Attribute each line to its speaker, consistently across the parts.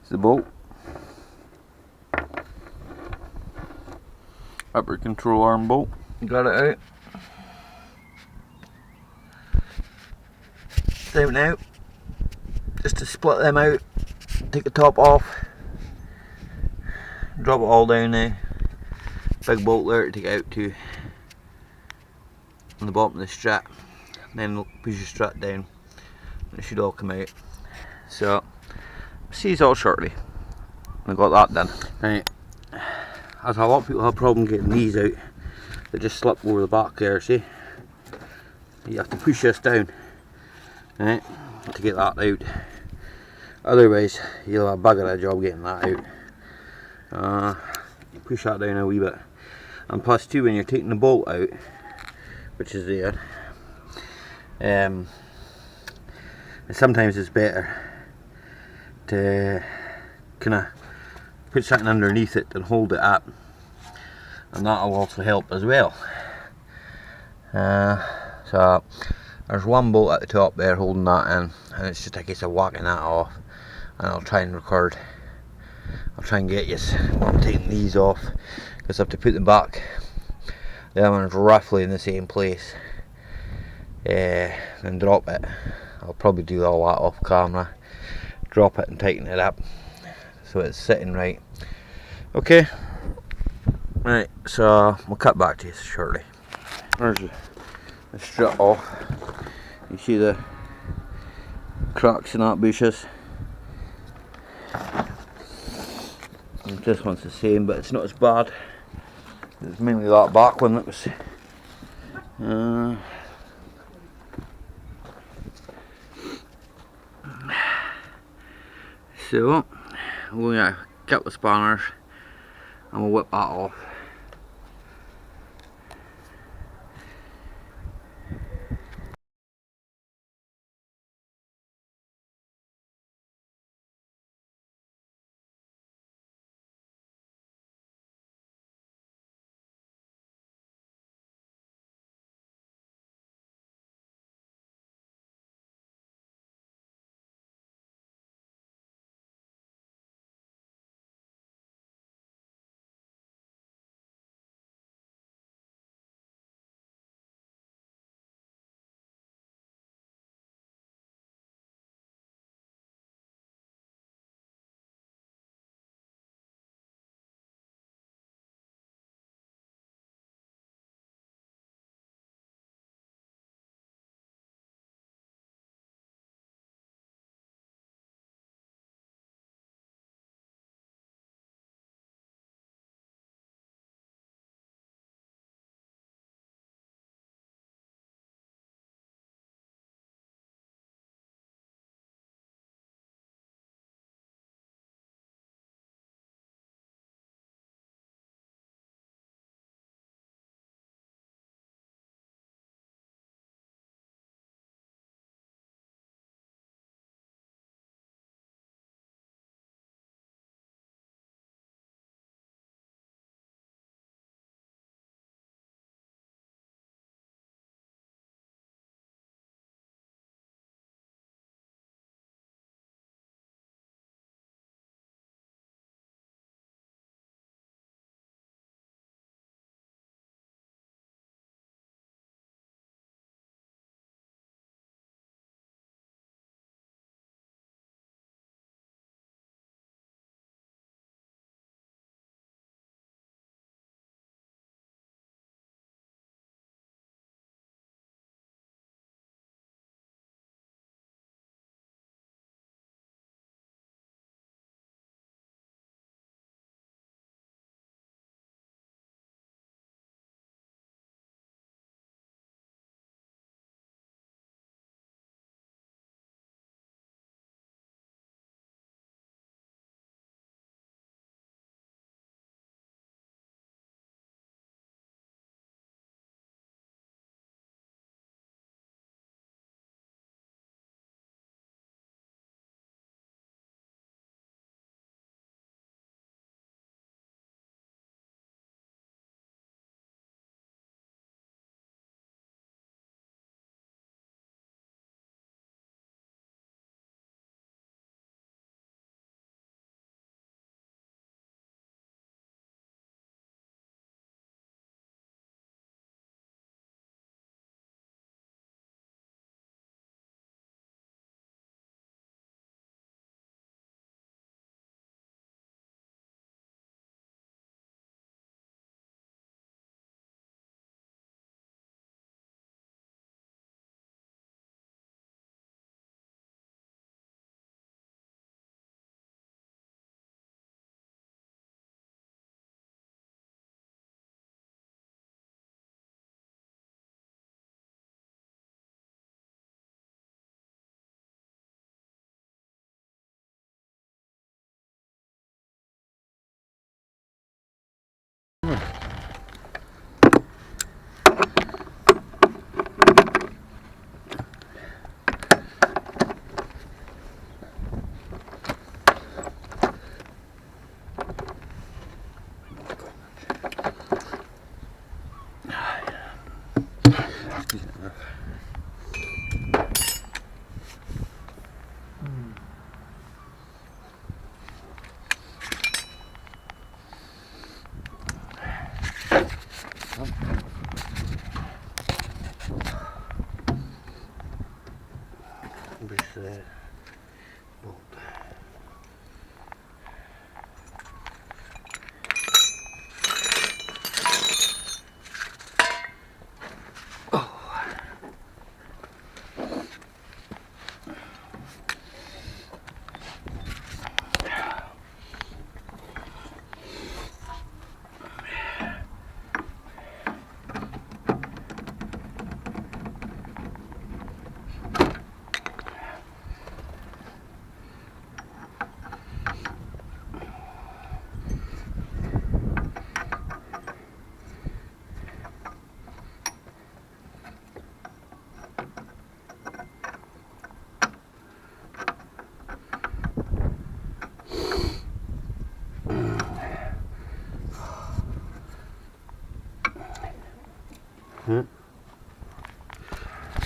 Speaker 1: It's the bolt. Upper control arm bolt. Got it out. Down now. Just to split them out. Take the top off. Drop it all down there. Big bolt there to take it out to on the bottom of the strut. Then push your strut down. And it should all come out. So, see you all shortly. I got that done. Right. As a lot of people have a problem getting these out. They just slip over the back there, see? You have to push this down, right, to get that out. Otherwise, you'll have a bugger of a job getting that out. You push that down a wee bit. And plus too, when you're taking the bolt out, which is there, sometimes it's better to kind of put something underneath it and hold it up, and that will also help as well. So there's one bolt at the top there holding that in, and it's just a case of whacking that off, and I'll try and record. I'll try and get you while I'm taking these off, because I have to put them back. The other one's roughly in the same place, and drop it. I'll probably do all that off camera. Drop it and tighten it up so it's sitting right. Okay, right, so we'll cut back to you shortly. There's the strut off. You see the cracks in that bushes. And this one's the same, but it's not as bad. It's mainly that back one that was. So we're gonna cut the spanners and we'll whip that off.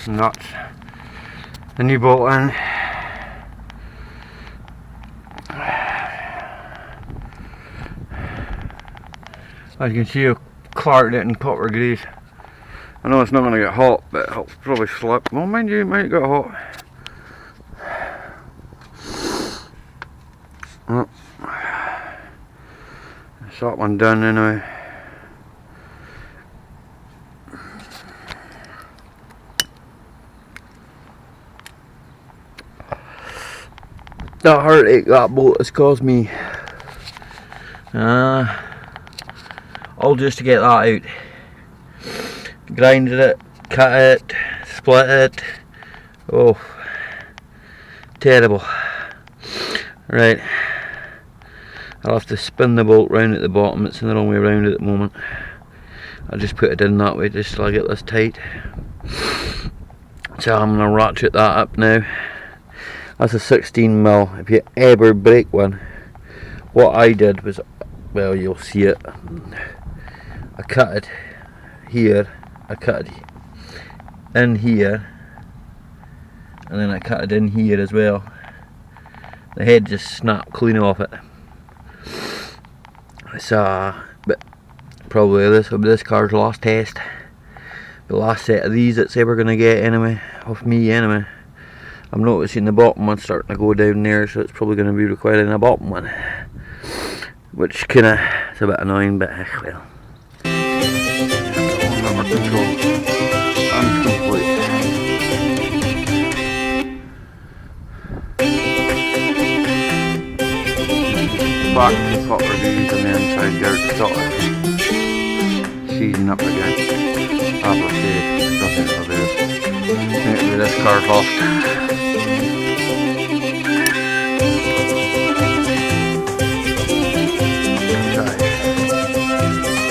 Speaker 1: Nuts. The new bolt in. As you can see, I've clarked it in copper grease. I know it's not going to get hot, but it'll probably slip. Well, mind you, it might get hot. Oh. That's that one done anyway. That heartache that bolt has caused me. All just to get that out. Grinded it, cut it, split it. Oh, terrible. Right, I'll have to spin the bolt round at the bottom. It's in the wrong way around at the moment. I'll just put it in that way just till I get this tight. So I'm going to ratchet that up now. That's a 16mm. If you ever break one, what I did was, well, you'll see it. I cut it here, I cut it in here, and then I cut it in here as well. The head just snapped clean off it. So, but probably this will be this car's last test. The last set of these it's ever going to get anyway, off me anyway. I'm noticing the bottom one's starting to go down there, so it's probably going to be requiring a bottom one, which kinda is a bit annoying, but well. Under control and complete. Back to copper grease and the inside dirt solid. Seizing up again. Applique, nothing for this. Maybe this car's lost.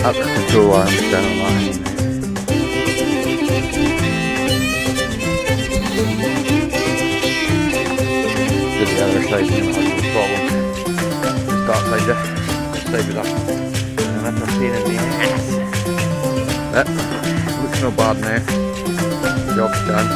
Speaker 1: Up the control arms down the line. To the other side, you know, no problem. Just that side there. This side was up. And that's a pain in the ass. That looks no bad now. Job's done.